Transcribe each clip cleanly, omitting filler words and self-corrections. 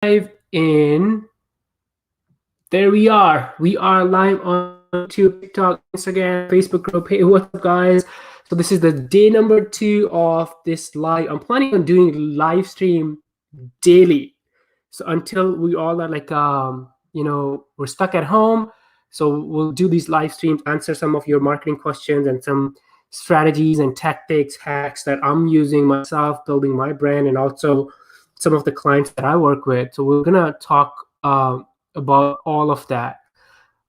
live in. There we are. We are live on YouTube, TikTok, Instagram, Facebook group. Hey, what's up, guys? So this is the day number 2 of this live. I'm planning on doing live stream daily. So until we all are like, we're stuck at home. So we'll do these live streams, answer some of your marketing questions and some strategies and tactics, hacks that I'm using myself, building my brand, and also some of the clients that I work with. So we're gonna talk about all of that.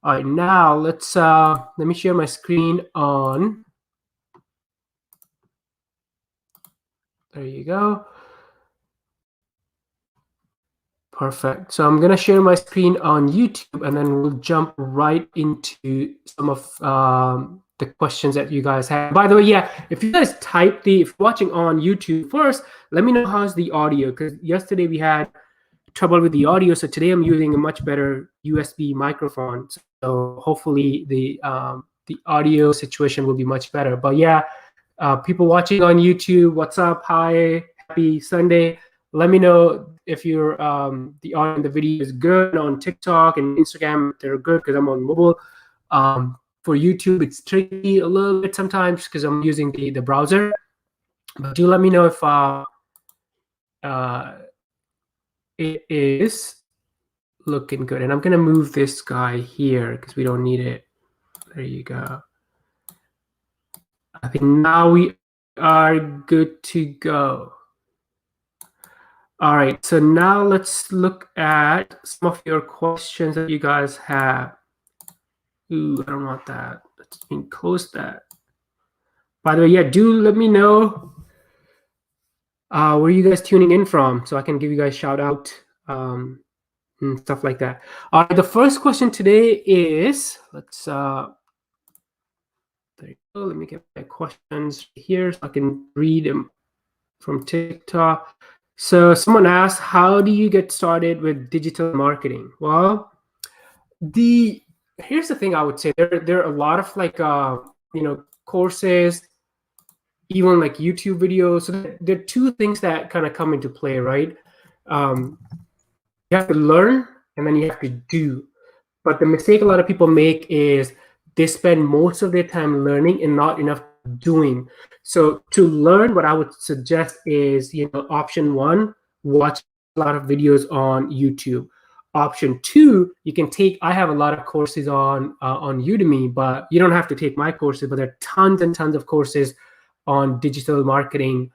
All right, now let me share my screen on. There you go. Perfect. So I'm going to share my screen on YouTube, and then we'll jump right into some of the questions that you guys have. By the way, yeah, if you guys if you're watching on YouTube first, let me know how's the audio, because yesterday we had trouble with the audio. So today I'm using a much better USB microphone. So hopefully the audio situation will be much better. But yeah, people watching on YouTube, what's up? Hi, happy Sunday. Let me know if you're the audio in the video is good. On TikTok and Instagram, they're good because I'm on mobile. For YouTube, it's tricky a little bit sometimes because I'm using the browser. But do let me know if it is looking good. And I'm gonna move this guy here because we don't need it. There you go. I think now we are good to go. All right, so now let's look at some of your questions that you guys have. Ooh, I don't want that. Let's close that. By the way, yeah, do let me know where you guys tuning in from so I can give you guys shout out and stuff like that. All right, the first question today is, there you go. Let me get my questions here so I can read them from TikTok. So someone asked, how do you get started with digital marketing? Well, here's the thing I would say. There are a lot of like courses, even like YouTube videos. So there are two things that kind of come into play, right? You have to learn and then you have to do. But the mistake a lot of people make is they spend most of their time learning and not enough doing. So to learn, what I would suggest is, option 1, watch a lot of videos on YouTube. Option 2, you can take, I have a lot of courses on Udemy, but you don't have to take my courses, but there are tons and tons of courses on digital marketing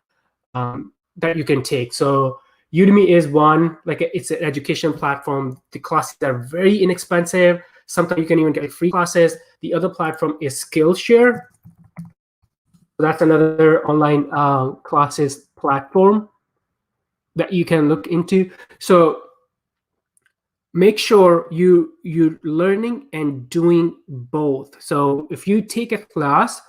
that you can take. So Udemy is one, it's an education platform. The classes are very inexpensive. Sometimes you can even get free classes. The other platform is Skillshare. That's another online classes platform that you can look into. So make sure you're learning and doing both. So if you take a class,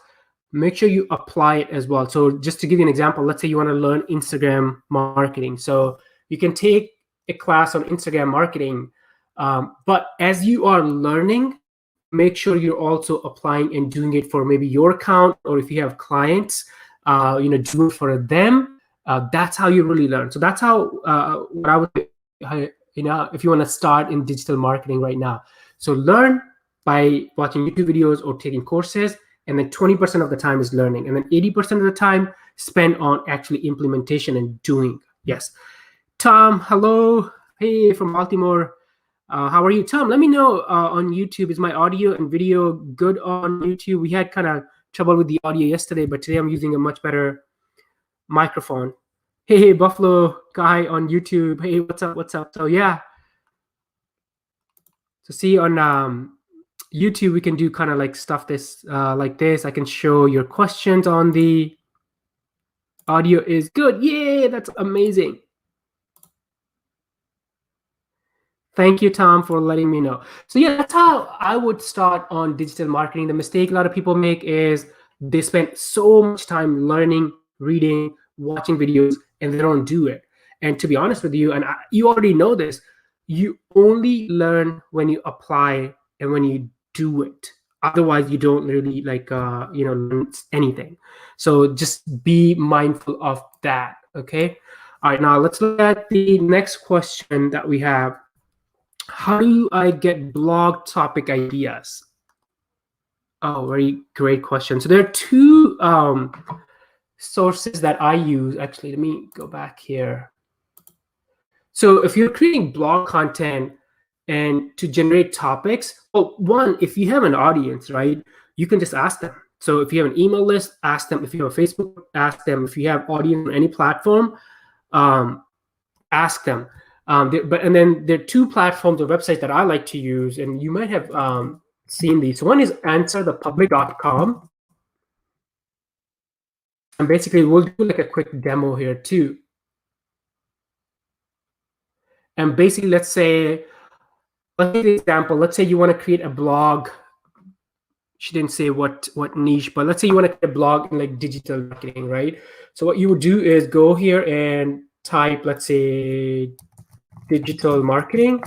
make sure you apply it as well. So just to give you an example, let's say you want to learn Instagram marketing. So you can take a class on Instagram marketing, but as you are learning, make sure you're also applying and doing it for maybe your account, or if you have clients, do it for them. That's how you really learn. So that's how what I would, if you want to start in digital marketing right now. So learn by watching YouTube videos or taking courses, and then 20% of the time is learning, and then 80% of the time spend on actually implementation and doing. Yes. Tom, hello. Hey, from Baltimore. How are you, Tom? Let me know on YouTube. Is my audio and video good on YouTube? We had kind of trouble with the audio yesterday, but today I'm using a much better microphone. Hey, Buffalo guy on YouTube. Hey, what's up? What's up? So yeah. So see on YouTube, we can do kind of like stuff like this. I can show your questions on the audio is good. Yay, that's amazing. Thank you, Tom, for letting me know. So yeah, that's how I would start on digital marketing. The mistake a lot of people make is they spend so much time learning, reading, watching videos, and they don't do it. And to be honest with you, and you already know this, you only learn when you apply and when you do it. Otherwise, you don't really learn anything. So just be mindful of that, okay? All right, now let's look at the next question that we have. How do I get blog topic ideas? Oh, very great question. So there are two sources that I use. Actually, let me go back here. So if you're creating blog content and to generate topics, well, one, if you have an audience, right, you can just ask them. So if you have an email list, ask them. If you have a Facebook, ask them. If you have audience on any platform, ask them. And then there are two platforms or websites that I like to use, and you might have seen these. One is answerthepublic.com. And basically, we'll do like a quick demo here too. And basically, let's take the example. Let's say you want to create a blog. She didn't say what niche, but let's say you want to create a blog in like digital marketing, right? So what you would do is go here and type, let's say, digital marketing,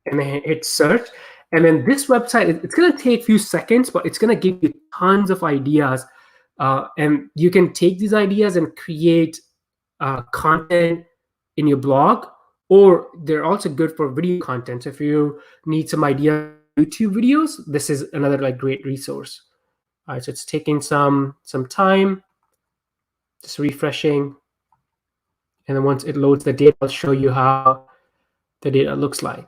and then hit search. And then this website, it's going to take a few seconds, but it's going to give you tons of ideas. And you can take these ideas and create content in your blog, or they're also good for video content. So if you need some idea YouTube videos, this is another like great resource. All right, so it's taking some time, just refreshing. And then once it loads the data, I'll show you how the data looks like.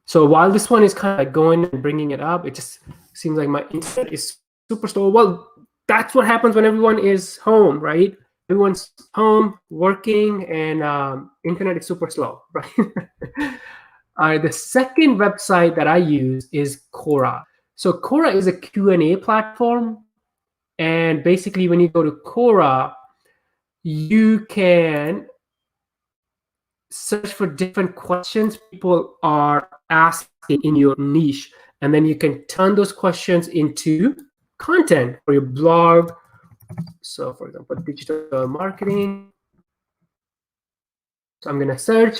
So while this one is kind of like going and bringing it up, it just seems like my internet is super slow. Well, that's what happens when everyone is home, right? Everyone's home, working, and internet is super slow, right? The second website that I use is Quora. So Quora is a Q&A platform. And basically, when you go to Quora, you can search for different questions people are asking in your niche. And then you can turn those questions into content for your blog. So for example, digital marketing. So I'm going to search.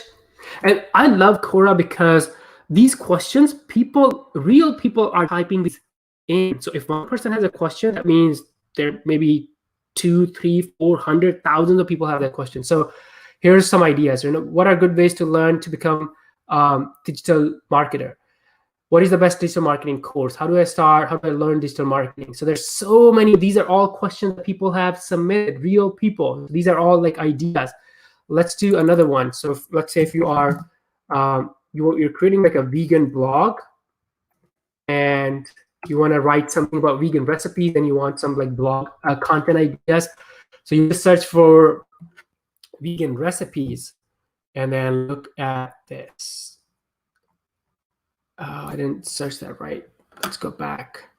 And I love Quora because these questions, real people are typing these in. So if one person has a question, that means there may be 200, 300, 400,000 of people have that question. So here's some ideas. What are good ways to learn to become digital marketer? What is the best digital marketing course? How do I start? How do I learn digital marketing? So there's so many. These are all questions that people have submitted, real people. These are all like ideas. Let's do another one. So let's say if you are you're creating like a vegan blog, and you want to write something about vegan recipes, and you want some like blog content ideas. So you just search for vegan recipes, and then look at this. I didn't search that right. Let's go back.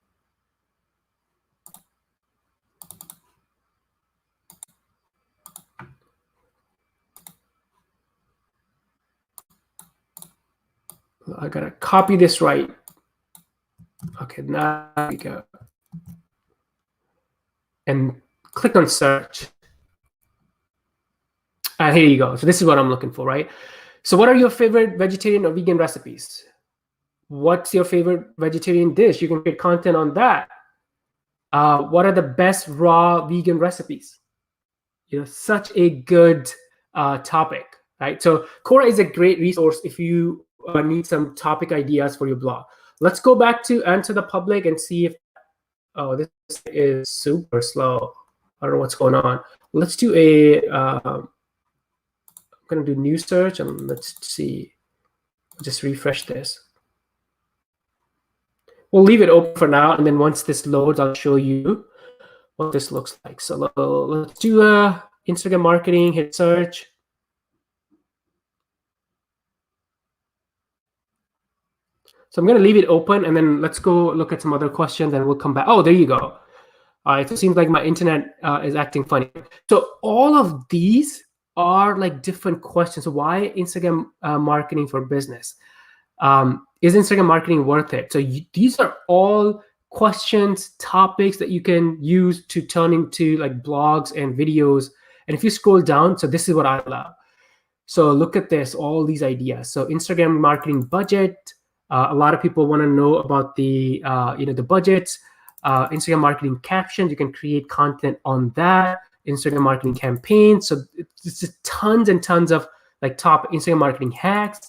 I gotta copy this right. Okay, now we go. And click on search. Here you go. So this is what I'm looking for, right? So what are your favorite vegetarian or vegan recipes? What's your favorite vegetarian dish? You can create content on that. What are the best raw vegan recipes? Such a good topic, right? So Quora is a great resource if you need some topic ideas for your blog. Let's go back to Answer the Public and see if, oh, this is super slow. I don't know what's going on. Let's do I'm going to do new search, and let's see. Just refresh this. We'll leave it open for now, and then once this loads, I'll show you what this looks like. So let's do Instagram marketing, hit search. So I'm going to leave it open, and then let's go look at some other questions, and we'll come back. Oh, there you go. All right, so it seems like my internet is acting funny. So all of these are like different questions. So why Instagram marketing for business? Is Instagram marketing worth it? So these are all questions, topics that you can use to turn into like blogs and videos. And if you scroll down, so this is what I love. So look at this, all these ideas. So Instagram marketing budget. A lot of people want to know about the budgets. Instagram marketing captions. You can create content on that. Instagram marketing campaigns. So it's just tons and tons of like top Instagram marketing hacks,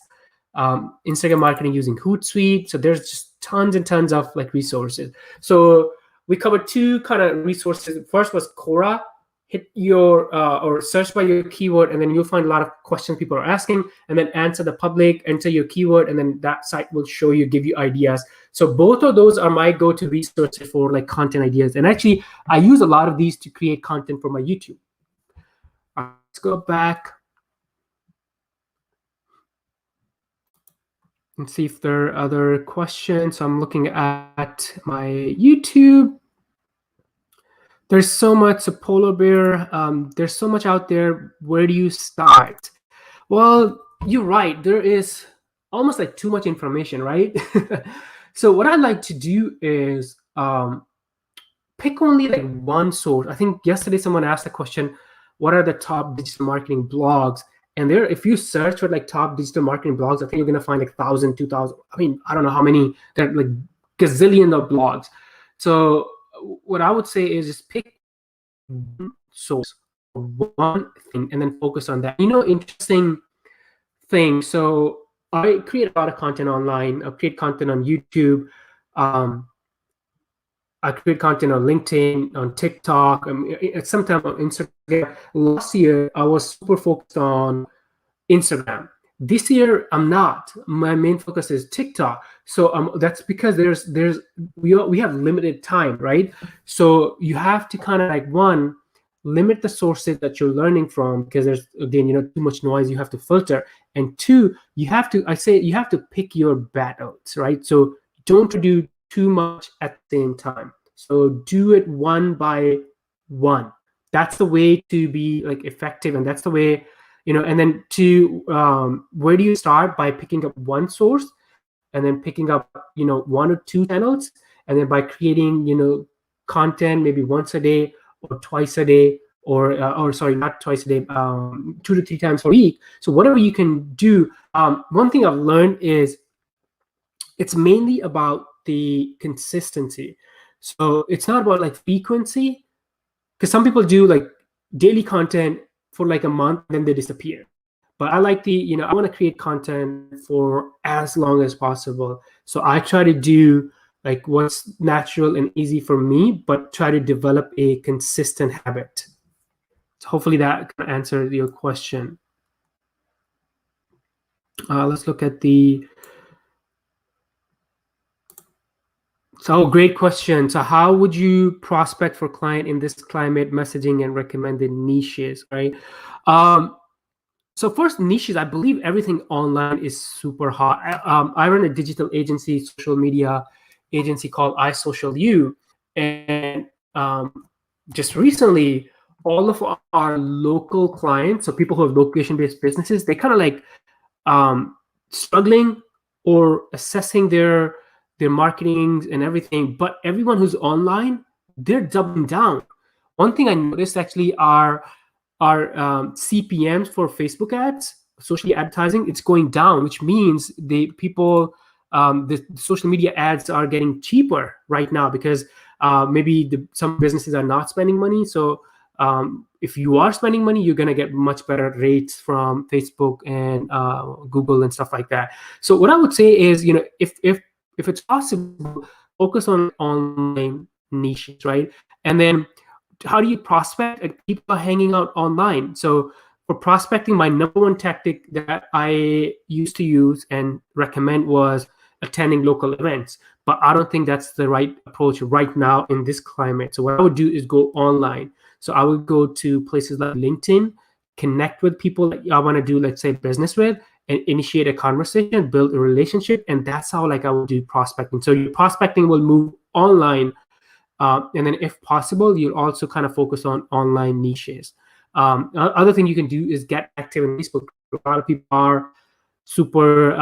Instagram marketing using Hootsuite. So there's just tons and tons of like resources. So we covered two kind of resources. First was Quora. Hit your or search by your keyword, and then you'll find a lot of questions people are asking, and then answer the public, enter your keyword, and then that site will show you, give you ideas. So both of those are my go-to resources for like content ideas. And actually, I use a lot of these to create content for my YouTube. Let's go back and see if there are other questions. So I'm looking at my YouTube. There's so much, a polar bear. There's so much out there. Where do you start? Well, you're right. There is almost like too much information, right? So what I like to do is pick only like one source. I think yesterday someone asked the question, what are the top digital marketing blogs? And there, if you search for like top digital marketing blogs, I think you're gonna find like 1,000, 2,000. I mean, I don't know how many. There are like gazillion of blogs. So what I would say is just pick one source, one thing, and then focus on that. Interesting thing. So I create a lot of content online. I create content on YouTube. I create content on LinkedIn, on TikTok, sometimes on Instagram. Last year, I was super focused on Instagram. This year, I'm not. My main focus is TikTok. So that's because we have limited time, right? So you have to kind of like, one, limit the sources that you're learning from, because there's, again, too much noise you have to filter. And two, you have to pick your battles, right? So don't do too much at the same time. So do it one by one. That's the way to be like effective, and that's the way, and then where do you start? By picking up one source, and then picking up, one or two channels, and then by creating, content maybe once a day or twice a day, or sorry, not twice a day, 2 to 3 times a week. So whatever you can do. One thing I've learned is it's mainly about the consistency. So it's not about like frequency, because some people do like daily content for like a month and then they disappear. But I like I want to create content for as long as possible. So I try to do like what's natural and easy for me, but try to develop a consistent habit. So hopefully that can answer your question. Let's look at the... So great question. So how would you prospect for client in this climate, messaging and recommended niches, right? So first, niches, I believe everything online is super hot. I run a digital agency, social media agency called iSocialU. And just recently, all of our local clients, so people who have location-based businesses, they kind of like struggling or assessing their marketing and everything. But everyone who's online, they're doubling down. One thing I noticed actually are CPMs for Facebook ads, social advertising, it's going down, which means the social media ads are getting cheaper right now, because maybe some businesses are not spending money. So if you are spending money, you're going to get much better rates from Facebook and Google and stuff like that. So what I would say is, if it's possible, focus on online niches, right? And then how do you prospect? People are hanging out online. So for prospecting, my number one tactic that I used to use and recommend was attending local events. But I don't think that's the right approach right now in this climate. So what I would do is go online. So I would go to places like LinkedIn, connect with people that I want to do, let's say, business with, and initiate a conversation, build a relationship. And that's how I would do prospecting. So your prospecting will move online. And then if possible, you'll also kind of focus on online niches. Other thing you can do is get active in Facebook. A lot of people are super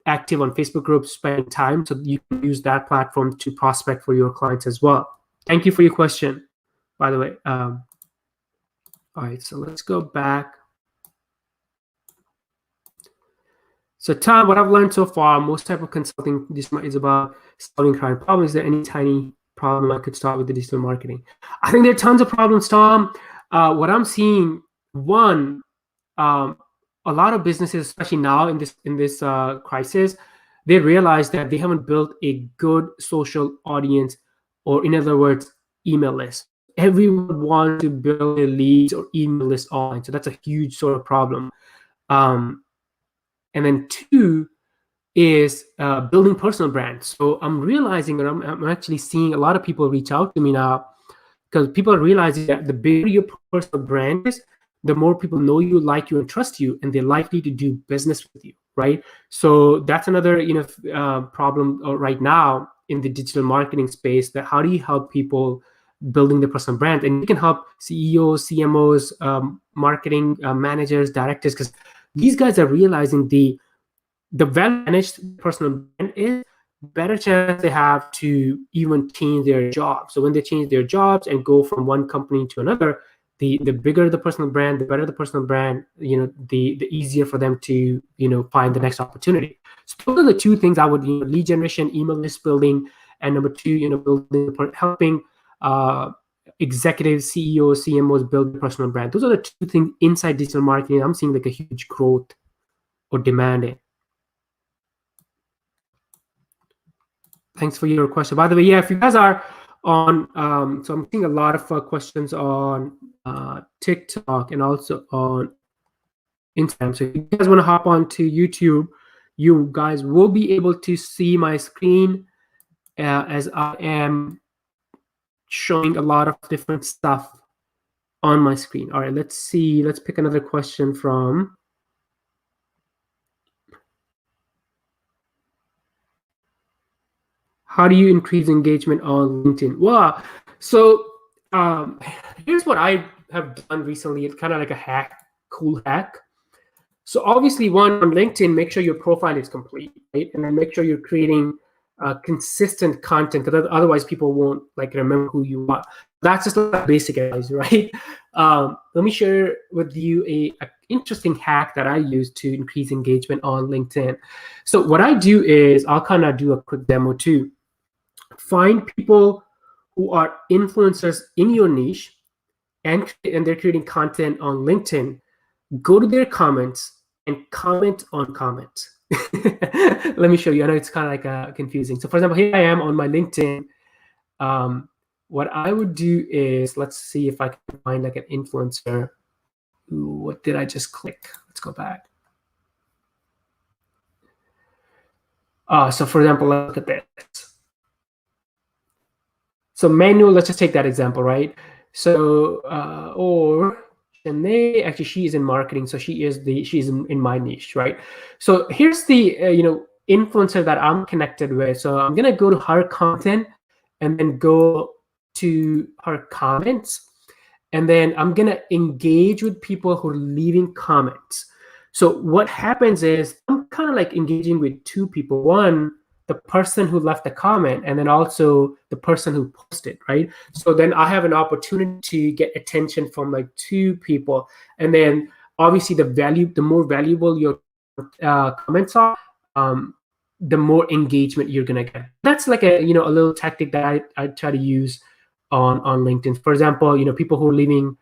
active on Facebook groups, spending time. So you can use that platform to prospect for your clients as well. Thank you for your question, by the way. All right, so let's go back. So Tom, what I've learned so far, most type of consulting is about solving current problems. Is there any tiny problem I could start with the digital marketing? I think there are tons of problems, Tom. what I'm seeing, one, um, a lot of businesses, especially now in this crisis, they realize that they haven't built a good social audience, or in other words, email list. Everyone wants to build their leads or email list online, so that's a huge sort of problem. Um, and then two is building personal brands. So I'm realizing, or I'm actually seeing a lot of people reach out to me now, because people are realizing that the bigger your personal brand is, the more people know you, like you, and trust you, and they're likely to do business with you, right? So that's another problem right now in the digital marketing space. That how do you help people building their personal brand? And you can help CEOs, CMOs, marketing managers, directors, because these guys are realizing the well-managed personal brand is, better chance they have to even change their job. So when they change their jobs and go from one company to another, the bigger the personal brand, the better the personal brand, the easier for them to find the next opportunity. So those are the two things I would, lead generation, email list building, and number two, building, helping executives, CEOs, CMOs build their personal brand. Those are the two things inside digital marketing I'm seeing like a huge growth or demand in. Thanks for your question. By the way, yeah, if you guys are on, so I'm seeing a lot of questions on TikTok and also on Instagram. So if you guys want to hop on to YouTube, you guys will be able to see my screen as I am showing a lot of different stuff on my screen. All right, let's see. Let's pick another question from. How do you increase engagement on LinkedIn? Well, so here's what I have done recently. It's kind of like a hack, cool hack. So obviously, one, on LinkedIn, make sure your profile is complete, right? And then make sure you're creating consistent content, because otherwise people won't like remember who you are. That's just like basic advice, right? Let me share with you a interesting hack that I use to increase engagement on LinkedIn. So what I do is I'll kind of do a quick demo too. Find people who are influencers in your niche, and they're creating content on LinkedIn. Go to their comments and comment on comments. Let me show you. I know it's kind of like confusing. So for example, here I am on my LinkedIn. What I would do is, let's see if I can find like an influencer. Ooh, what did I just click? Let's go back. So for example, look at this. So manual, let's just take that example, right? So, or Shanae, actually she is in marketing, so she's in my niche, right? So here's the, influencer that I'm connected with. So I'm gonna go to her content and then go to her comments. And then I'm gonna engage with people who are leaving comments. So what happens is I'm kind of like engaging with two people. One, the person who left the comment, and then also the person who posted, right? So then I have an opportunity to get attention from like two people. And then obviously the more valuable your comments are, the more engagement you're gonna get. That's like a little tactic that I try to use on LinkedIn. For example, people who are leaving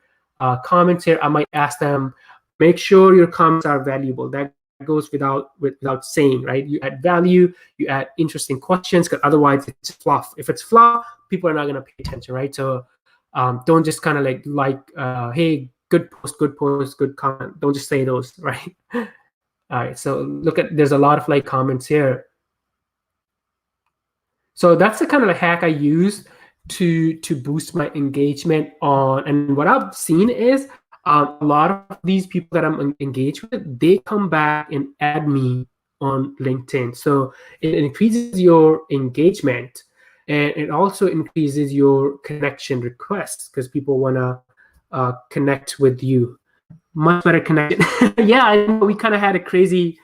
comments here, I might ask them, make sure your comments are valuable. That goes without saying, right? You add value, you add interesting questions, because otherwise it's fluff. If it's fluff, people are not going to pay attention, right? So don't just kind of like hey, good post, good comment. Don't just say those, right? All right, so look at, there's a lot of like comments here. So that's the kind of a hack I use to boost my engagement on. And what I've seen is a lot of these people that I'm engaged with, they come back and add me on LinkedIn. So it increases your engagement, and it also increases your connection requests, because people want to connect with you. Much better connection. Yeah, I know we kind of had a crazy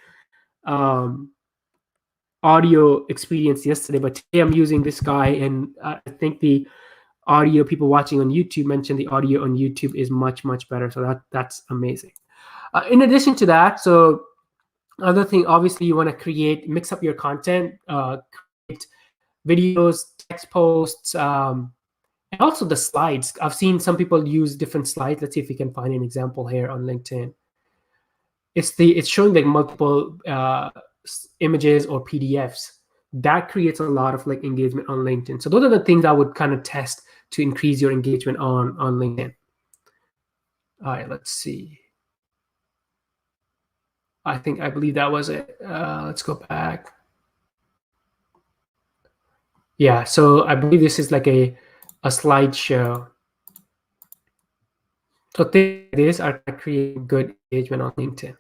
audio experience yesterday, but today I'm using this guy, and I think the audio, people watching on YouTube mentioned the audio on YouTube is much better. So that's amazing. In addition to that, so other thing, obviously you want to mix up your content, create videos, text posts, and also the slides. I've seen some people use different slides. Let's see if we can find an example here on LinkedIn. It's showing like multiple images or PDFs. That creates a lot of like engagement on LinkedIn. So those are the things I would kind of test to increase your engagement on LinkedIn. All right, let's see. I believe that was it. Let's go back. Yeah, so I believe this is like a slideshow. So things like this are creating good engagement on LinkedIn.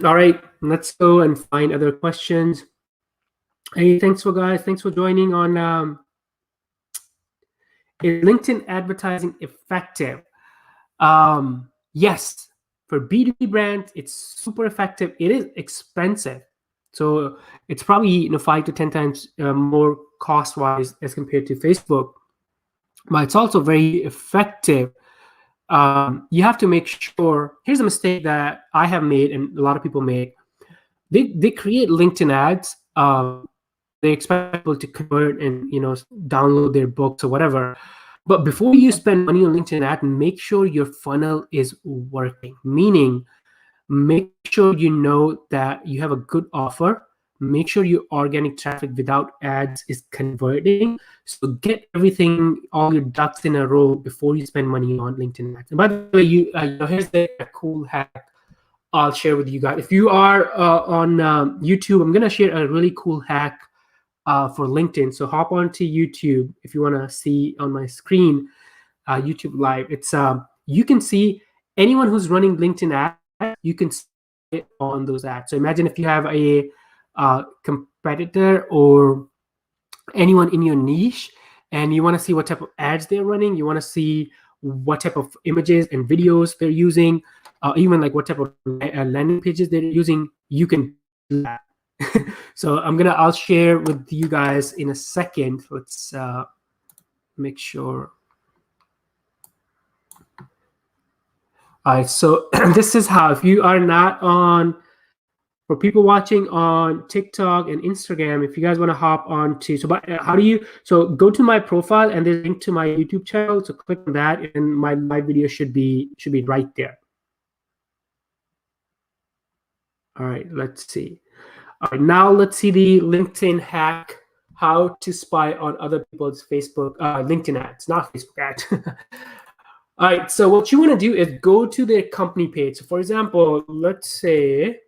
All right, let's go and find other questions. Hey, thanks for joining on is LinkedIn advertising effective? Yes, for B2B brands, it's super effective. It is expensive. So it's probably 5 to 10 times more cost-wise as compared to Facebook. But it's also very effective. You have to make sure. Here's a mistake that I have made and a lot of people make. They create LinkedIn ads. They expect people to convert and download their books or whatever. But before you spend money on LinkedIn ad, make sure your funnel is working. Meaning, make sure you know that you have a good offer. Make sure your organic traffic without ads is converting. So get everything, all your ducks in a row before you spend money on LinkedIn ads. And by the way, here's a cool hack I'll share with you guys. If you are on YouTube, I'm gonna share a really cool hack for LinkedIn. So hop onto YouTube if you want to see on my screen, YouTube Live. It's you can see anyone who's running LinkedIn ads. You can see it on those ads. So imagine if you have a competitor or anyone in your niche, and you want to see what type of ads they're running. You want to see what type of images and videos they're using, even like what type of landing pages they're using. You can do that. So I'll share with you guys in a second. Let's make sure. All right, so this is how, if you are not on, for people watching on TikTok and Instagram, if you guys want to hop on to, so go to my profile and there's a link to my YouTube channel. So click on that and my live video should be right there. All right, let's see. All right, now let's see the LinkedIn hack, how to spy on other people's Facebook, LinkedIn ads, not Facebook ads. All right, so what you want to do is go to their company page. So for example, let's say,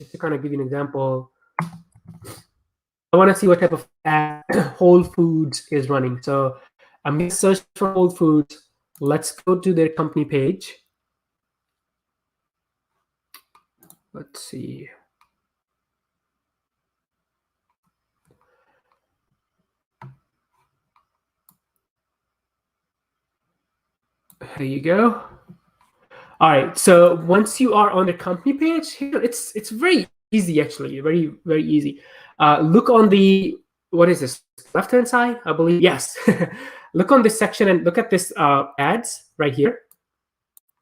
just to kind of give you an example, I want to see what type of ad Whole Foods is running. So I'm going to search for Whole Foods. Let's go to their company page. Let's see. There you go. All right. So once you are on the company page, here it's very easy, actually, very, very easy. Look on the, what is this, left-hand side, I believe. Yes. Look on this section and look at this ads right here.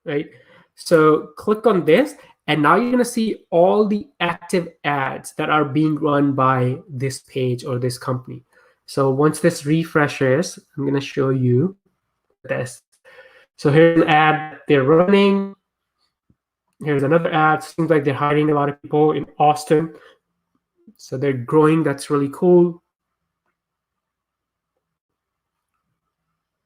Right. So click on this, and now you're gonna see all the active ads that are being run by this page or this company. So once this refreshes, I'm gonna show you this. So here's an ad they're running. Here's another ad. Seems like they're hiring a lot of people in Austin. So they're growing. That's really cool.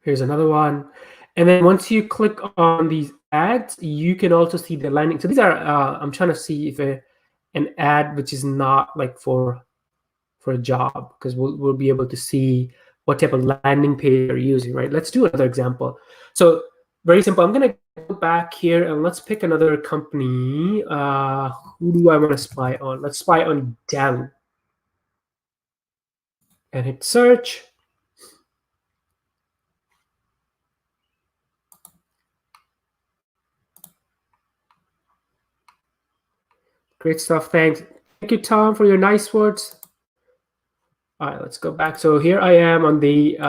Here's another one. And then once you click on these ads, you can also see the landing. So these are, I'm trying to see if an ad which is not like for a job, because we'll be able to see what type of landing page you're using, right? Let's do another example. So very simple. I'm gonna go back here and let's pick another company. Who do I want to spy on? Let's spy on Dell. And hit search. Great stuff. Thanks. Thank you, Tom, for your nice words. All right, let's go back. So here I am on the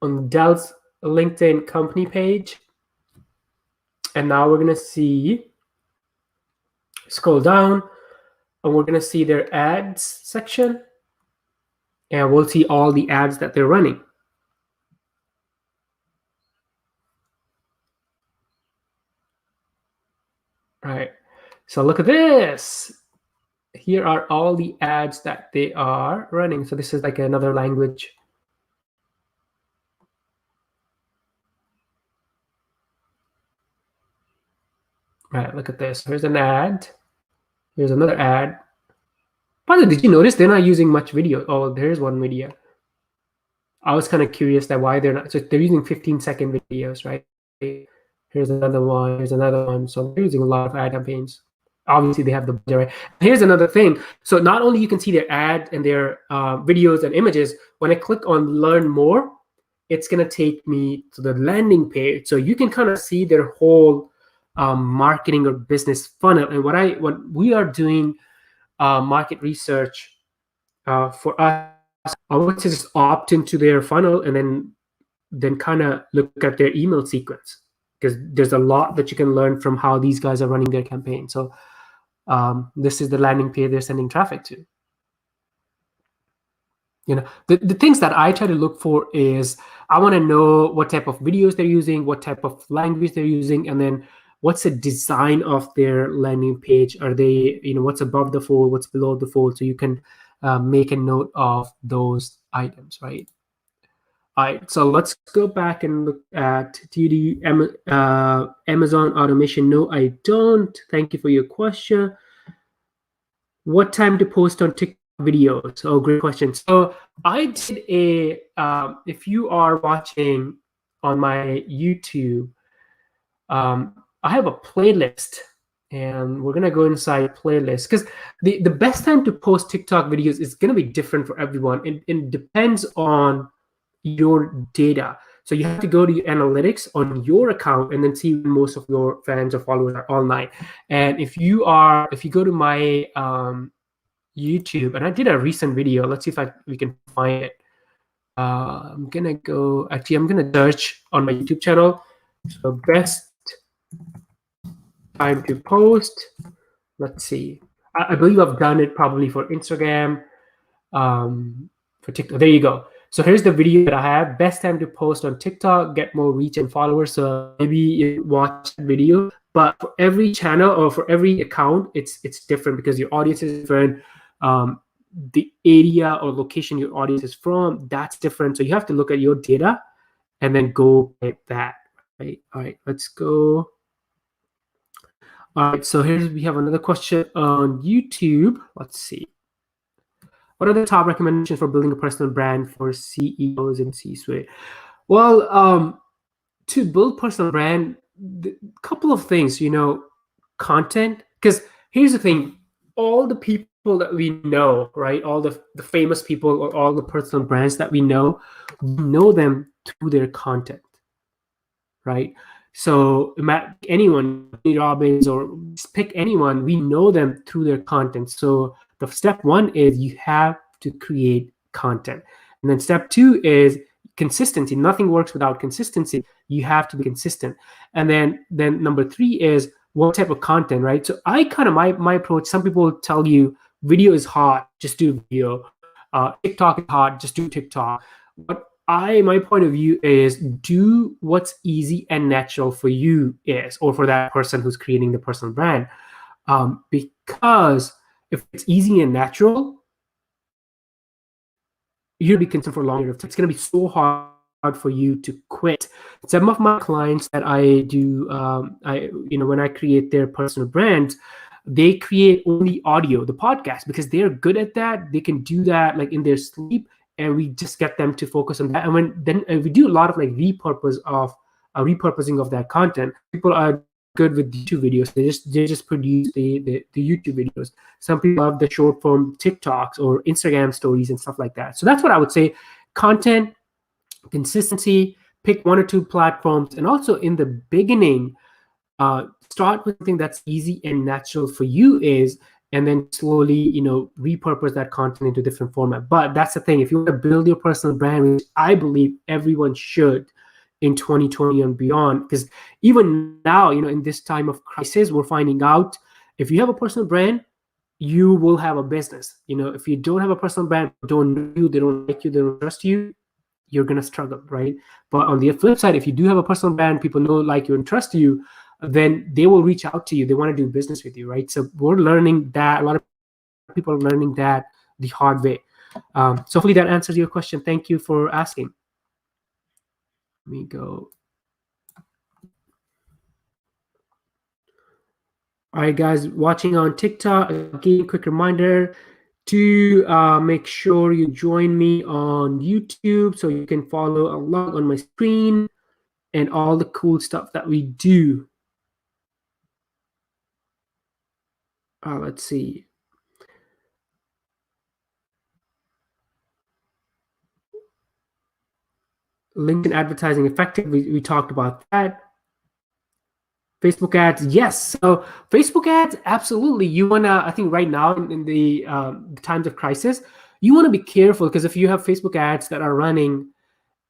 on Dell's LinkedIn company page. And now we're gonna scroll down, and we're gonna see their ads section. and we'll see all the ads that they're running. Right. So look at this. Here are all the ads that they are running. So this is like another language. Right, look at this. Here's an ad. Here's another ad. By the way, did you notice they're not using much video? Oh, there's one video. I was kind of curious that why they're not. So they're using 15-second videos, right? Here's another one. Here's another one. So they're using a lot of ad campaigns. Obviously, they have the budget, right? Here's another thing. So not only you can see their ad and their videos and images, when I click on learn more, it's going to take me to the landing page. So you can kind of see their whole marketing or business funnel. And what we are doing market research for us, I would just opt into their funnel and then kind of look at their email sequence, because there's a lot that you can learn from how these guys are running their campaign. So this is the landing page they're sending traffic to. You know, the things that I try to look for is I want to know what type of videos they're using, what type of language they're using, and then what's the design of their landing page. Are they, you know, what's above the fold, what's below the fold, so you can make a note of those items, right? All right, so let's go back and look at TD Amazon automation. No, I don't. Thank you for your question. What time to post on TikTok videos? Oh, great question. So I did a, if you are watching on my YouTube, I have a playlist, and we're gonna go inside playlist, because the best time to post TikTok videos is gonna be different for everyone. It depends on your data. So you have to go to your analytics on your account and then see when most of your fans or followers are online. And if you go to my YouTube, and I did a recent video, let's see if we can find it. I'm gonna search on my YouTube channel. So best time to post. Let's see. I believe I've done it probably for Instagram, for TikTok. There you go. So here's the video that I have. Best time to post on TikTok, get more reach and followers. So maybe you watch the video, but for every channel or for every account, it's different, because your audience is different. The area or location your audience is from, that's different. So you have to look at your data and then go like that, right? All right, let's go. All right, so we have another question on YouTube. Let's see. What are the top recommendations for building a personal brand for CEOs and C-suite? Well, to build personal brand, a couple of things, you know, content, because here's the thing, all the people that we know, right, all the famous people or all the personal brands that we know them through their content, right? So anyone, Robbins, or pick anyone, we know them through their content. So the step one is you have to create content. And then step two is consistency. Nothing works without consistency. You have to be consistent. And then number three is what type of content, right? So I kind of, my approach, some people tell you video is hot, just do video. TikTok is hot, just do TikTok. But my point of view is do what's easy and natural for you is, or for that person who's creating the personal brand. Because if it's easy and natural, you'll be consistent for a long period of time. It's going to be so hard for you to quit. Some of my clients that I do, when I create their personal brands, they create only audio, the podcast, because they're good at that. They can do that like in their sleep, and we just get them to focus on that. And then we do a lot of like repurposing of that content. People are good with YouTube videos. They just produce the YouTube videos. Some people have the short form TikToks or Instagram stories and stuff like that. So that's what I would say: content, consistency, pick one or two platforms, and also in the beginning, start with something that's easy and natural for you and then slowly, you know, repurpose that content into different format. But that's the thing, if you want to build your personal brand, which I believe everyone should in 2020 and beyond, because even now, you know, in this time of crisis, we're finding out if you have a personal brand, you will have a business. If you don't have a personal brand, don't know you, they don't like you, they don't trust you, you're going to struggle, right? But on the flip side, if you do have a personal brand, people know, like you, and trust you, then they will reach out to you. They want to do business with you, right? So we're learning that. A lot of people are learning that the hard way. So hopefully that answers your question. Thank you for asking. Let me go. All right, guys, watching on TikTok, again, quick reminder to make sure you join me on YouTube so you can follow along on my screen and all the cool stuff that we do. Let's see. LinkedIn advertising effective. We talked about that. Facebook ads, yes. So Facebook ads, absolutely. You wanna, I think right now in the times of crisis, you want to be careful, because if you have Facebook ads that are running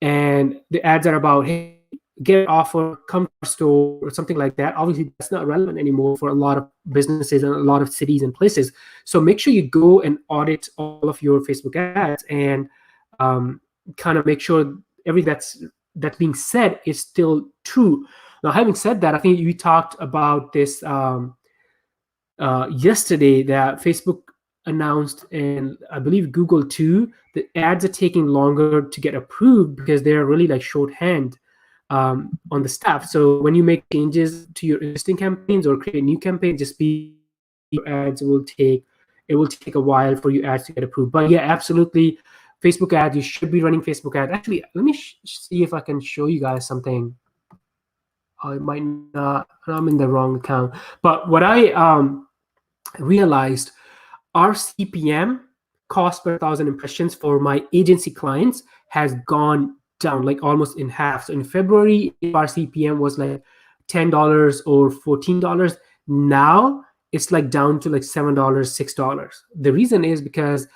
and the ads are about, hey, get an offer, come to our store, or something like that, obviously that's not relevant anymore for a lot of businesses and a lot of cities and places. So make sure you go and audit all of your Facebook ads and kind of make sure everything that's being said is still true. Now, having said that, I think we talked about this yesterday, that Facebook announced, and I believe Google too, that ads are taking longer to get approved because they're really like shorthand on the staff. So when you make changes to your existing campaigns or create new campaigns, just be your ads will take a while for your ads to get approved. But yeah, absolutely, Facebook ads, you should be running Facebook ads. Actually, let me see if I can show you guys something. I might not, I'm in the wrong account. But what I realized, our CPM, cost per 1,000 impressions, for my agency clients has gone down like almost in half. So in February, our CPM was like $10 or $14. Now it's like down to like $7, $6. The reason is because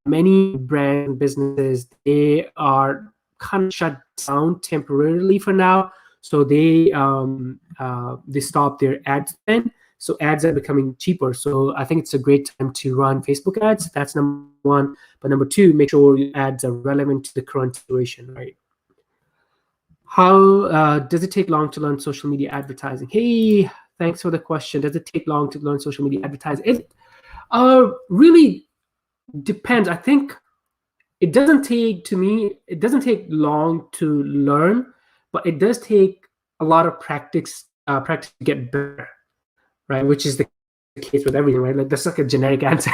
many brand businesses, they are kind of shut down temporarily for now. So they stop their ad spend. So ads are becoming cheaper. So I think it's a great time to run Facebook ads. That's number one. But number two, make sure your ads are relevant to the current situation, right? How does it take long to learn social media advertising? Hey, thanks for the question. Does it take long to learn social media advertising? It really depends. I think it doesn't take long to learn, but it does take a lot of practice to get better, right? Which is the case with everything, right? Like that's like a generic answer.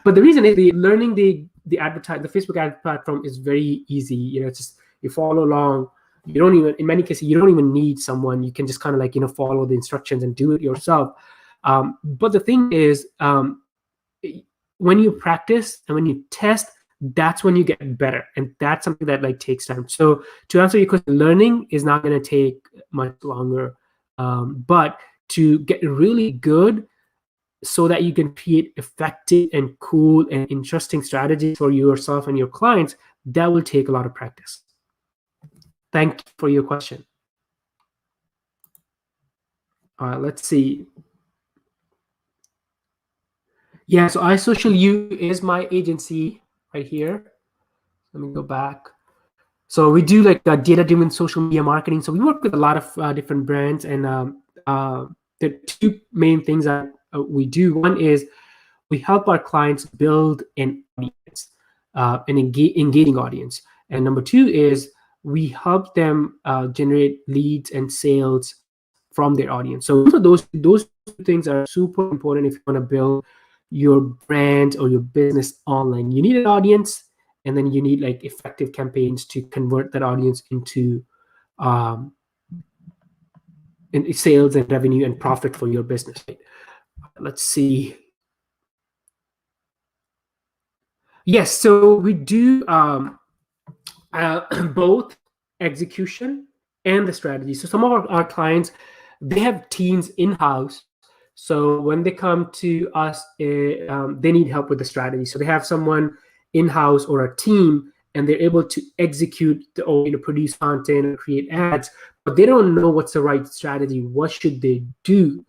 But the reason is learning the Facebook ad platform is very easy. It's just you follow along. You don't even, in many cases, you don't even need someone. You can just kind of like follow the instructions and do it yourself. But the thing is, when you practice and when you test, that's when you get better, and that's something that like takes time. So to answer your question, learning is not going to take much longer, but to get really good so that you can create effective and cool and interesting strategies for yourself and your clients, that will take a lot of practice. Thank you for your question. Let's see. Yeah, so iSocialU is my agency right here. Let me go back. So we do like data-driven social media marketing. So we work with a lot of different brands, and the two main things that we do. One is we help our clients build an audience, an engaging audience. And number two is we help them generate leads and sales from their audience. So those two things are super important if you want to build your brand or your business online. You need an audience, and then you need like effective campaigns to convert that audience into in sales and revenue and profit for your business. Let's see. Yes, so we do both execution and the strategy. So some of our clients, they have teams in-house. So when they come to us, they need help with the strategy. So they have someone in-house or a team, and they're able to execute or produce content or create ads, but they don't know what's the right strategy. What should they do?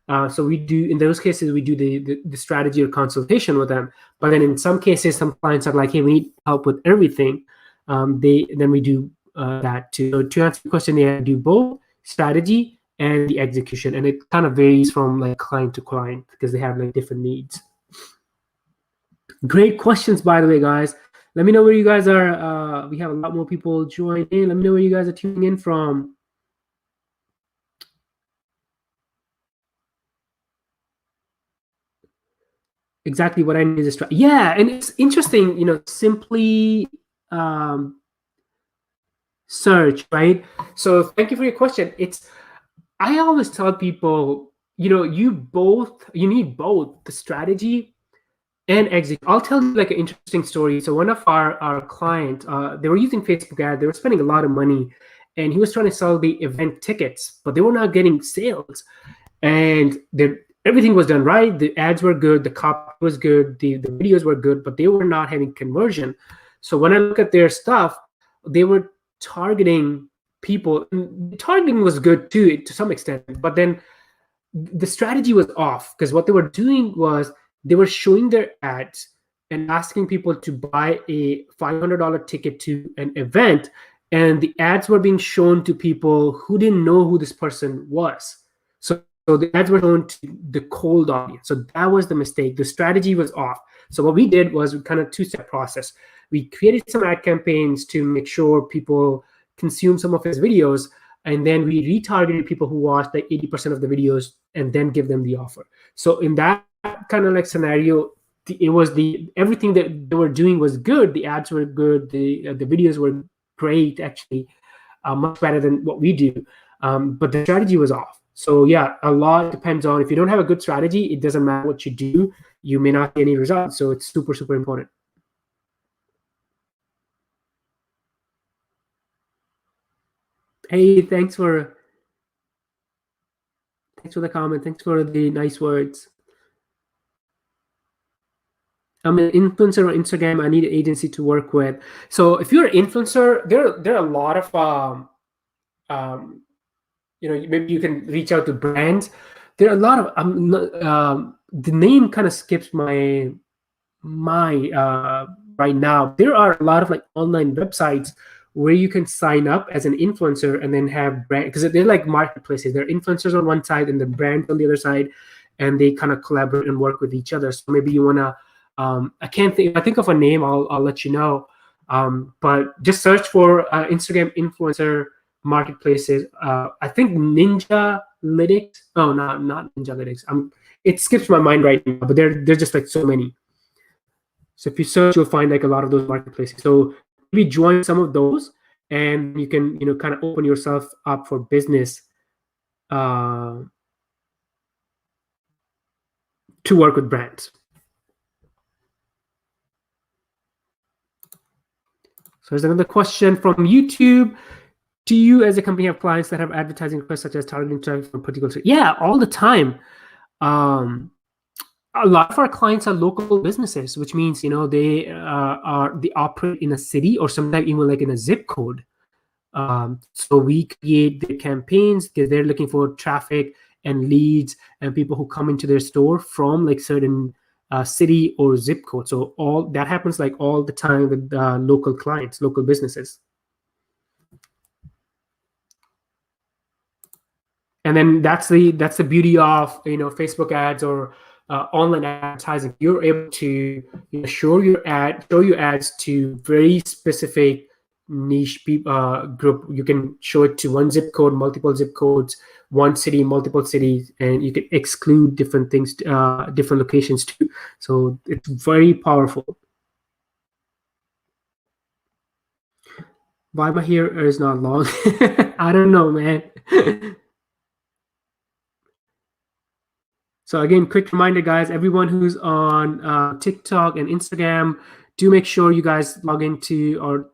So we do, in those cases, we do the strategy or consultation with them. But then in some cases, some clients are like, hey, we need help with everything. Then we do that too. So to answer the question, they do both strategy and the execution, and it kind of varies from like client to client because they have like different needs. Great questions, by the way, guys. Let me know where you guys are. We have a lot more people join in. Let me know where you guys are tuning in from. Exactly what I need is yeah, and it's interesting, simply search, right? So thank you for your question. I always tell people, you need both the strategy and exit. I'll tell you like an interesting story. So one of our client, they were using Facebook ad, they were spending a lot of money, and he was trying to sell the event tickets, but they were not getting sales. And everything was done right. The ads were good, the copy was good, the videos were good, but they were not having conversion. So when I look at their stuff, they were targeting people. Targeting was good too, to some extent, but then the strategy was off, because what they were doing was they were showing their ads and asking people to buy a $500 ticket to an event, and the ads were being shown to people who didn't know who this person was. So the ads were shown to the cold audience. So that was the mistake. The strategy was off. So what we did was kind of two-step process. We created some ad campaigns to make sure people consume some of his videos, and then we retargeted people who watched like 80% of the videos and then give them the offer. So in that kind of like scenario, it was everything that they were doing was good. The ads were good. The videos were great, actually, much better than what we do. But the strategy was off. So yeah, a lot depends on, if you don't have a good strategy, it doesn't matter what you do, you may not get any results. So it's super, super important. Hey, thanks for the comment. Thanks for the nice words. I'm an influencer on Instagram. I need an agency to work with. So if you're an influencer, there are a lot of maybe you can reach out to brands. There are a lot of the name kind of skips my right now. There are a lot of like online websites where you can sign up as an influencer and then have brand, because they're like marketplaces. They're influencers on one side and the brands on the other side, and they kind of collaborate and work with each other. So maybe you want to I can't think. If I think of a name, I'll let you know. But just search for Instagram influencer marketplaces. I think Ninja Lytics. Oh, not Ninja Lytics. It skips my mind right now, but there's just like so many. So if you search, you'll find like a lot of those marketplaces. So maybe join some of those, and you can kind of open yourself up for business to work with brands. So there's another question from YouTube. Do you, as a company, have clients that have advertising requests such as targeting traffic from particular? Yeah, all the time. A lot of our clients are local businesses, which means they operate in a city or sometimes even like in a zip code. So we create the campaigns because they're looking for traffic and leads and people who come into their store from like certain city or zip code. So all that happens like all the time with local clients, local businesses. And then that's the beauty of Facebook ads or online advertising. You're able to show your ads to very specific niche group. You can show it to one zip code, multiple zip codes, one city, multiple cities, and you can exclude different things, different locations too. So it's very powerful. Why my hair is not long? I don't know, man. So again, quick reminder, guys, everyone who's on TikTok and Instagram, do make sure you guys log into or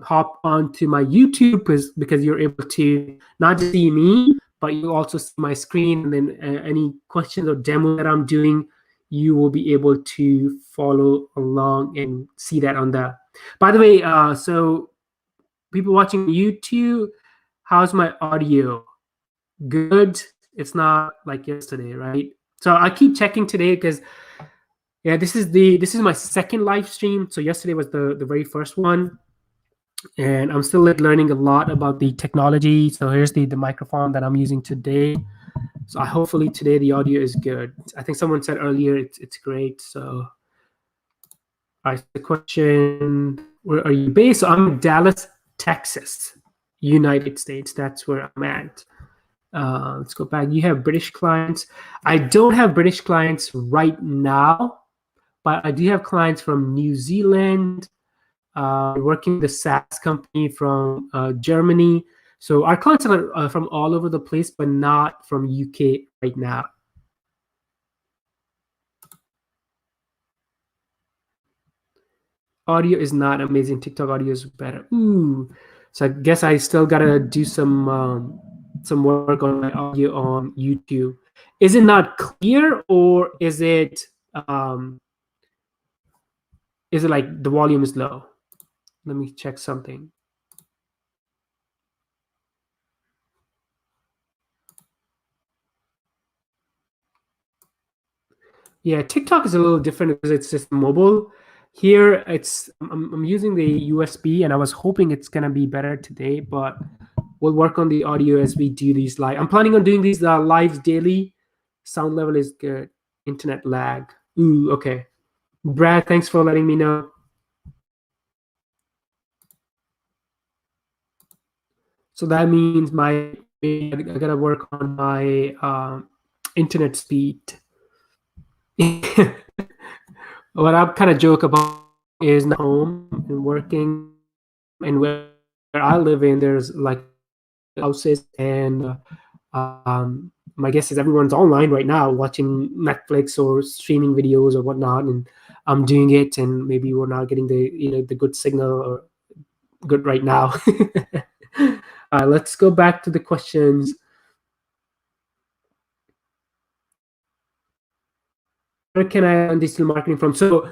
hop onto my YouTube, because you're able to not just see me, but you also see my screen, and then any questions or demo that I'm doing, you will be able to follow along and see that on the. By the way, so people watching YouTube, how's my audio? Good. It's not like yesterday, right? So I keep checking today because yeah, this is my second live stream. So yesterday was the very first one, and I'm still like learning a lot about the technology. So here's the microphone that I'm using today. So hopefully today the audio is good. I think someone said earlier it's great. So I asked the question, where are you based? So I'm in Dallas, Texas, United States. That's where I'm at. Let's go back. You have British clients. I don't have British clients right now, but I do have clients from New Zealand, working with a SaaS company from Germany. So our clients are from all over the place, but not from UK right now. Audio is not amazing. TikTok audio is better. Ooh. So I guess I still gotta do some work on my audio on YouTube. Is it not clear, or um is it like the volume is low? Let me check something. Yeah, TikTok is a little different because it's just mobile. Here, I'm using the USB, and I was hoping it's gonna be better today, but we'll work on the audio as we do these live. I'm planning on doing these lives daily. Sound level is good. Internet lag. Ooh, okay. Brad, thanks for letting me know. So that means I gotta work on my internet speed. What I kind of joke about is home and working, and where I live in, there's like houses, and my guess is everyone's online right now watching Netflix or streaming videos or whatnot, and I'm doing it, and maybe we're not getting the good signal or good right now. Let's go back to the questions. Where can I learn digital marketing from? So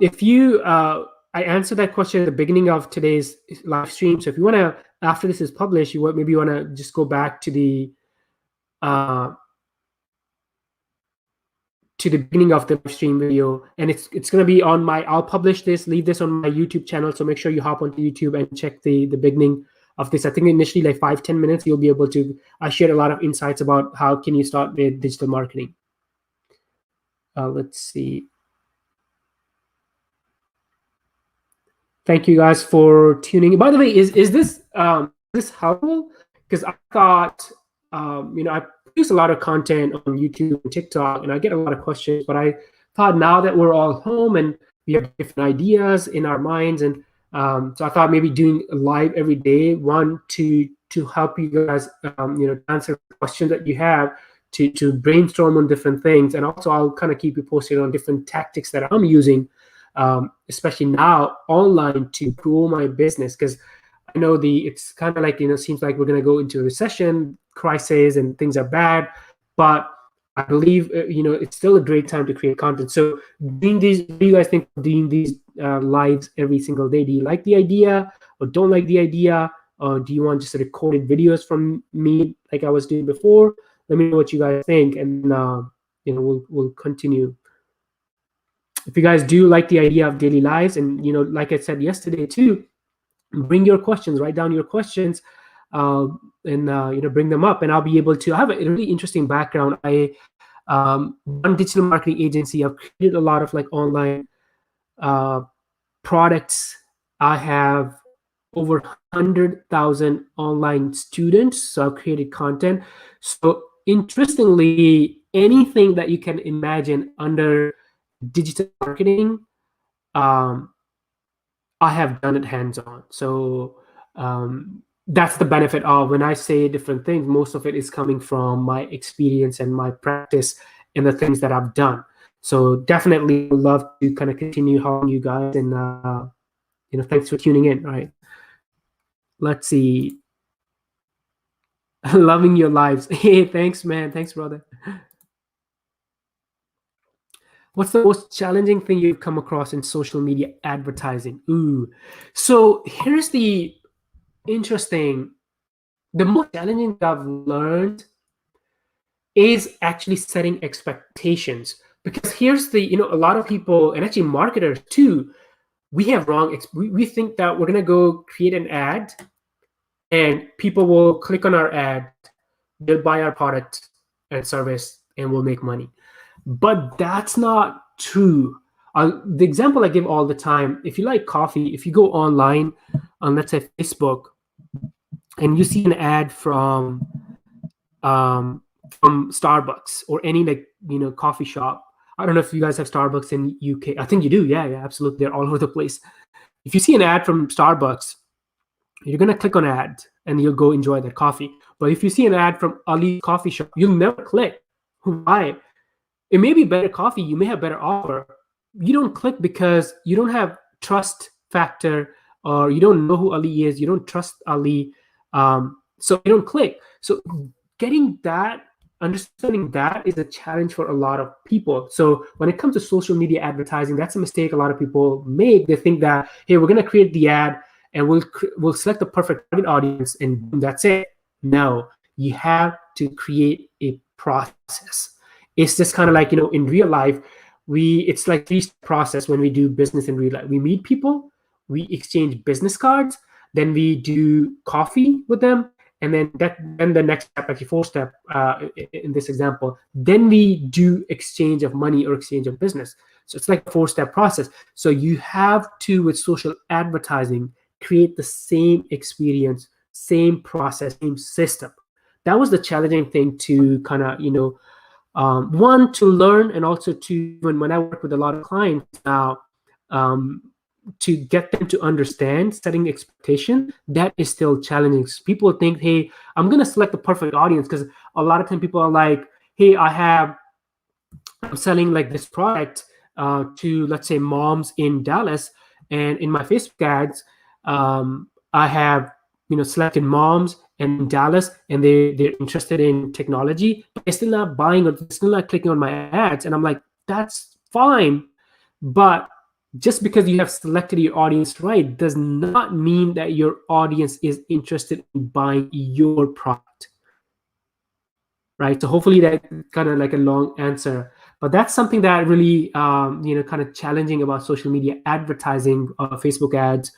if you I answered that question at the beginning of today's live stream. So if you want to, after this is published, maybe you want to just go back uh, to the beginning of the live stream video, and it's going to be on my. I'll publish this, leave this on my YouTube channel. So make sure you hop onto YouTube and check the beginning of this. I think initially like 5-10 minutes, you'll be able to. I shared a lot of insights about how can you start with digital marketing. Let's see. Thank you guys for tuning in. By the way, is this helpful? Because I thought I produce a lot of content on YouTube and TikTok, and I get a lot of questions. But I thought now that we're all home and we have different ideas in our minds, and so I thought maybe doing a live every day, one to help you guys, answer questions that you have, to brainstorm on different things, and also I'll kind of keep you posted on different tactics that I'm using, especially now online, to grow my business. Because I know it's kind of like, seems like we're going to go into a recession crisis and things are bad, but I believe it's still a great time to create content. So doing these, what do you guys think of doing these lives every single day? Do you like the idea, or don't like the idea, or do you want just recorded videos from me like I was doing before? Let me know what you guys think, and we'll continue. If you guys do like the idea of daily lives, and like I said yesterday too, bring your questions, write down your questions, and bring them up, and I'll be able to. I have a really interesting background. I run digital marketing agency. I've created a lot of like online products. I have over 100,000 online students, so I've created content. So interestingly, anything that you can imagine under digital marketing, I have done it hands-on. So that's the benefit of when I say different things. Most of it is coming from my experience and my practice and the things that I've done. So definitely love to kind of continue helping you guys, and thanks for tuning in. All right, let's see. Loving your lives. Hey, thanks, man. Thanks, brother. What's the most challenging thing you've come across in social media advertising? Ooh. So here's the interesting, the most challenging I've learned is actually setting expectations. Because here's the, a lot of people, and actually marketers too, we have we think that we're going to go create an ad and people will click on our ad, they'll buy our product and service, and we'll make money. But that's not true. The example I give all the time, if you like coffee, if you go online on, let's say, Facebook, and you see an ad from Starbucks or any coffee shop. I don't know if you guys have Starbucks in UK. I think you do. Yeah, absolutely. They're all over the place. If you see an ad from Starbucks, you're gonna click on ad and you'll go enjoy that coffee. But if you see an ad from Ali coffee shop, you'll never click. Why? It may be better coffee. You may have better offer. You don't click because you don't have trust factor, or you don't know who Ali is. You don't trust Ali, so you don't click. So getting that, understanding that is a challenge for a lot of people. So when it comes to social media advertising, that's a mistake a lot of people make. They think that, hey, we're going to create the ad and we'll select the perfect target audience and that's it. No, you have to create a process. It's just kind of like, in real life, it's like 3-step process when we do business in real life. We meet people, we exchange business cards, then we do coffee with them, and then the next step, actually 4-step in this example, then we do exchange of money or exchange of business. So it's like a 4-step process. So you have to, with social advertising, create the same experience, same process, same system. That was the challenging thing to kind of, one, to learn, and also to, when I work with a lot of clients now, to get them to understand setting expectation, that is still challenging. People think, hey, I'm going to select the perfect audience, because a lot of time people are like, hey, I'm selling like this product to, let's say, moms in Dallas, and in my Facebook ads, I have selected moms in Dallas, and they're interested in technology, but they're still not buying, or they're still not clicking on my ads. And I'm like, that's fine, but just because you have selected your audience right does not mean that your audience is interested in buying your product, right? So hopefully that kind of like a long answer, but that's something that really kind of challenging about social media advertising, Facebook ads.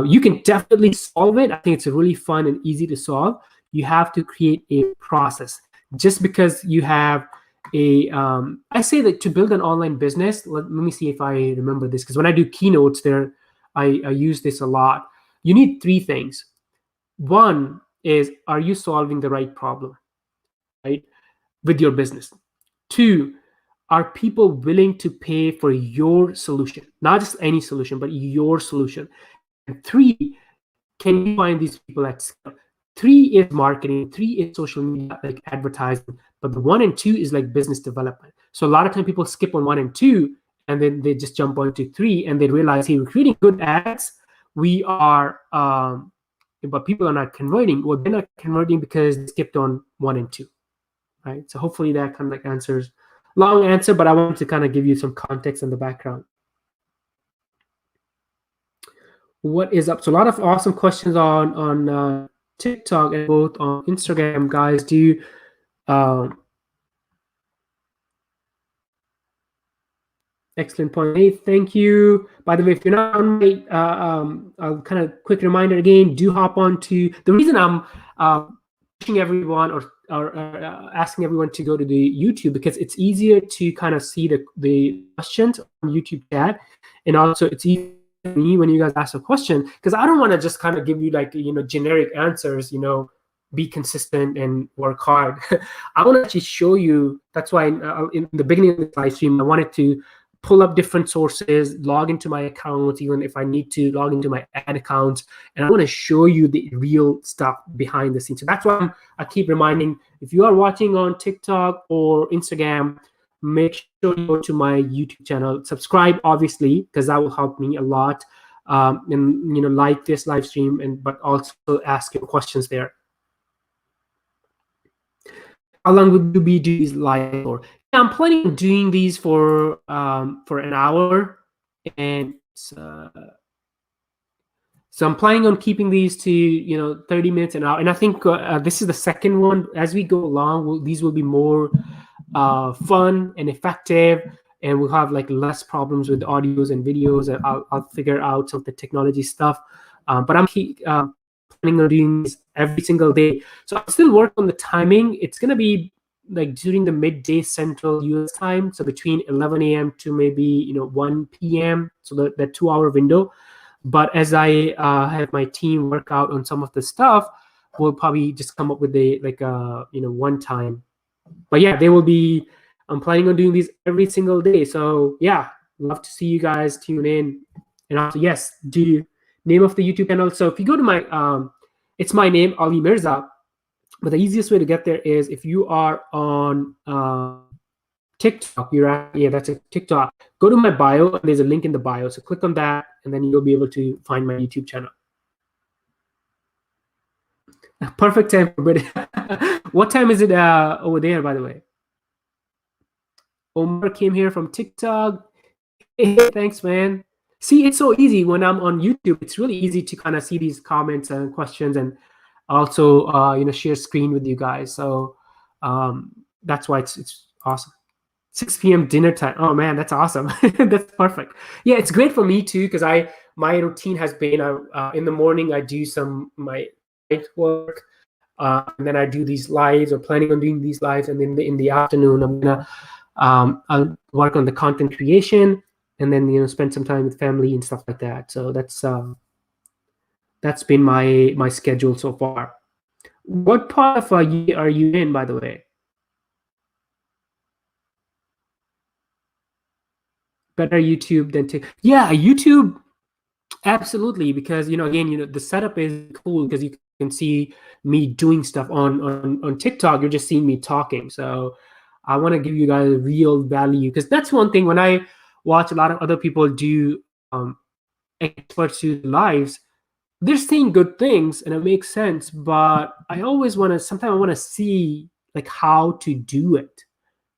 You can definitely solve it. I think it's really fun and easy to solve. You have to create a process. Just because you have I say that to build an online business, let me see if I remember this, because when I do keynotes there, I use this a lot. You need 3 things. One is, are you solving the right problem, right, with your business? 2, are people willing to pay for your solution? Not just any solution, but your solution. And 3, can you find these people at scale? 3 is marketing, 3 is social media, like advertising, but the 1 and 2 is like business development. So a lot of time people skip on 1 and 2, and then they just jump on to 3, and they realize, hey, we're creating good ads, we are, but people are not converting. Well, they're not converting because they skipped on 1 and 2, right? So hopefully that kind of like answers. Long answer, but I wanted to kind of give you some context in the background. What is up? So a lot of awesome questions on TikTok and both on Instagram, guys. Do you excellent point. Hey, thank you. By the way, if you're not on my I'll kind of quick reminder again, do hop on to the reason I'm pushing everyone or asking everyone to go to the YouTube, because it's easier to kind of see the questions on YouTube chat, and also it's easier for me when you guys ask a question, because I don't want to just kind of give you like generic answers, be consistent and work hard. I want to actually show you. That's why in the beginning of the live stream, I wanted to pull up different sources, log into my accounts, even if I need to log into my ad accounts, and I want to show you the real stuff behind the scenes. So that's why I keep reminding, if you are watching on TikTok or Instagram, make sure you go to my YouTube channel, subscribe, obviously, because that will help me a lot, and like this live stream, but also ask your questions there. How long would you be doing these live for? I'm planning on doing these for an hour, and So I'm planning on keeping these to 30 minutes an hour, and I think this is the second one. As we go along, these will be more fun and effective, and we'll have like less problems with audios and videos, and I'll figure out some of the technology stuff. But I'm planning on doing this every single day. So I'll still work on the timing. It's gonna be like during the midday Central US time, so between 11 a.m. to maybe 1 p.m. So that 2-hour window. But as I have my team work out on some of the stuff, we'll probably just come up with a like one time. But yeah, they will be. I'm planning on doing these every single day. So yeah, love to see you guys tune in. And also, yes, do name of the YouTube channel. So if you go to my, it's my name, Ali Mirza. But the easiest way to get there is if you are on TikTok. Yeah, that's a TikTok. Go to my bio, and there's a link in the bio. So click on that, and then you'll be able to find my YouTube channel. Perfect time for British. What time is it over there, by the way? Omar came here from TikTok. Hey, thanks, man. See, it's so easy when I'm on YouTube. It's really easy to kind of see these comments and questions, and also share screen with you guys. So that's why it's awesome. 6 p.m. dinner time. Oh man, that's awesome. That's perfect. Yeah, it's great for me too, because my routine has been in the morning I do my work, and then I do these lives, or planning on doing these lives, and then in the afternoon I'm gonna I'll work on the content creation, and then spend some time with family and stuff like that. So that's been my schedule so far. What part of are you in, by the way? Better YouTube than TikTok. Yeah, YouTube, absolutely, because again, the setup is cool because you can see me doing stuff on TikTok. You're just seeing me talking. So I want to give you guys real value, because that's one thing when I watch a lot of other people do experts do lives. They're saying good things and it makes sense, but I always want to. Sometimes I want to see like how to do it,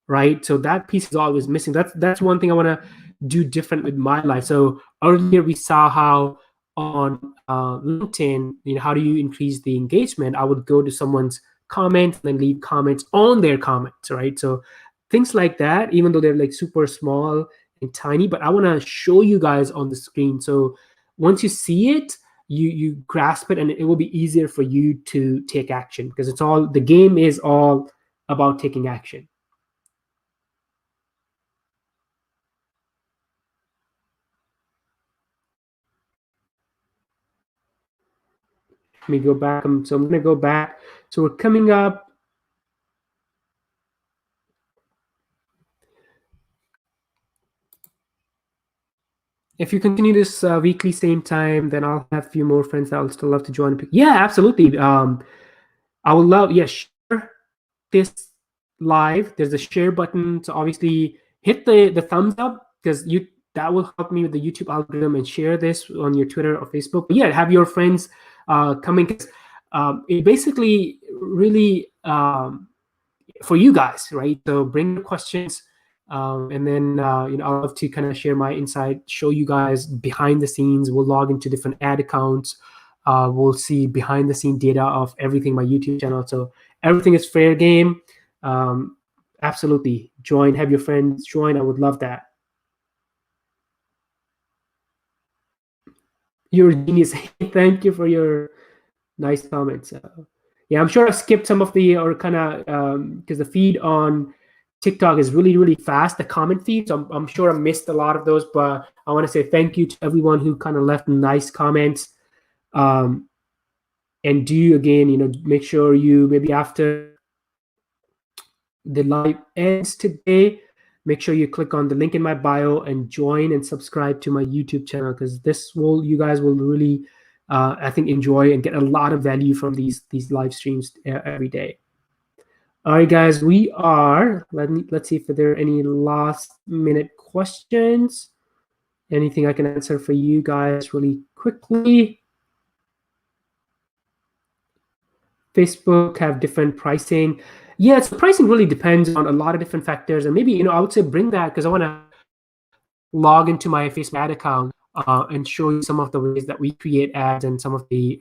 right? So that piece is always missing. That's one thing I want to do different with my life. So earlier we saw how on LinkedIn, how do you increase the engagement? I would go to someone's comments and then leave comments on their comments, right? So things like that, even though they're like super small and tiny, but I want to show you guys on the screen. So once you see it, you grasp it, and it will be easier for you to take action, because the game is all about taking action. Let me go back. So I'm going to go back. So we're coming up. If you continue this weekly same time, then I'll have a few more friends that would still love to join. Yeah, absolutely. I would love, yeah, share this live. There's a share button. So obviously hit the thumbs up, because that will help me with the YouTube algorithm, and share this on your Twitter or Facebook. But yeah, have your friends coming. It basically really for you guys, right? So bring your questions, and then I'll love to kind of share my insight, show you guys behind the scenes. We'll log into different ad accounts. We'll see behind the scene data of everything, my YouTube channel. So everything is fair game. Absolutely, join. Have your friends join. I would love that. You're a genius. Thank you for your nice comments. Yeah, I'm sure I skipped some of the, or kind of, because the feed on TikTok is really, really fast, the comment feed. So I'm sure I missed a lot of those, but I want to say thank you to everyone who kind of left nice comments. And do, again, make sure you, maybe after the live ends today, make sure you click on the link in my bio and join and subscribe to my YouTube channel, because you guys will really, I think, enjoy and get a lot of value from these live streams every day. All right, guys, let's see if there are any last minute questions. Anything I can answer for you guys really quickly. Facebook have different pricing. Yeah, so pricing really depends on a lot of different factors. And maybe, I would say bring that, because I want to log into my Facebook ad account. and show you some of the ways that we create ads and some of the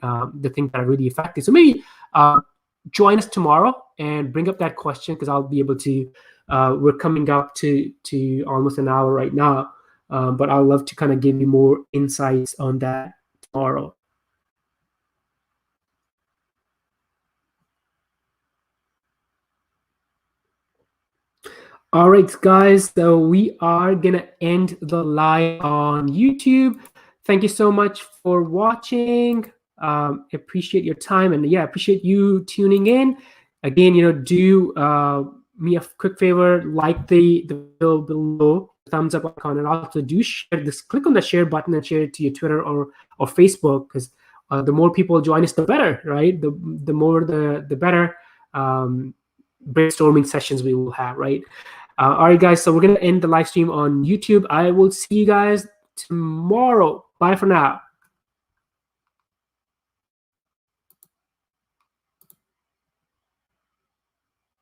things that are really effective. So maybe join us tomorrow and bring up that question, because I'll be able to. We're coming up to almost an hour right now, but I'd love to kind of give you more insights on that tomorrow. All right, guys, so we are gonna end the live on YouTube. Thank you so much for watching. Appreciate your time, and yeah, appreciate you tuning in. Again, do me a quick favor, like the video below, thumbs up icon, and also do share this. Click on the share button and share it to your Twitter or Facebook, because the more people join us, the better, right? The more the better brainstorming sessions we will have, right? All right, guys, so we're going to end the live stream on YouTube. I will see you guys tomorrow. Bye for now.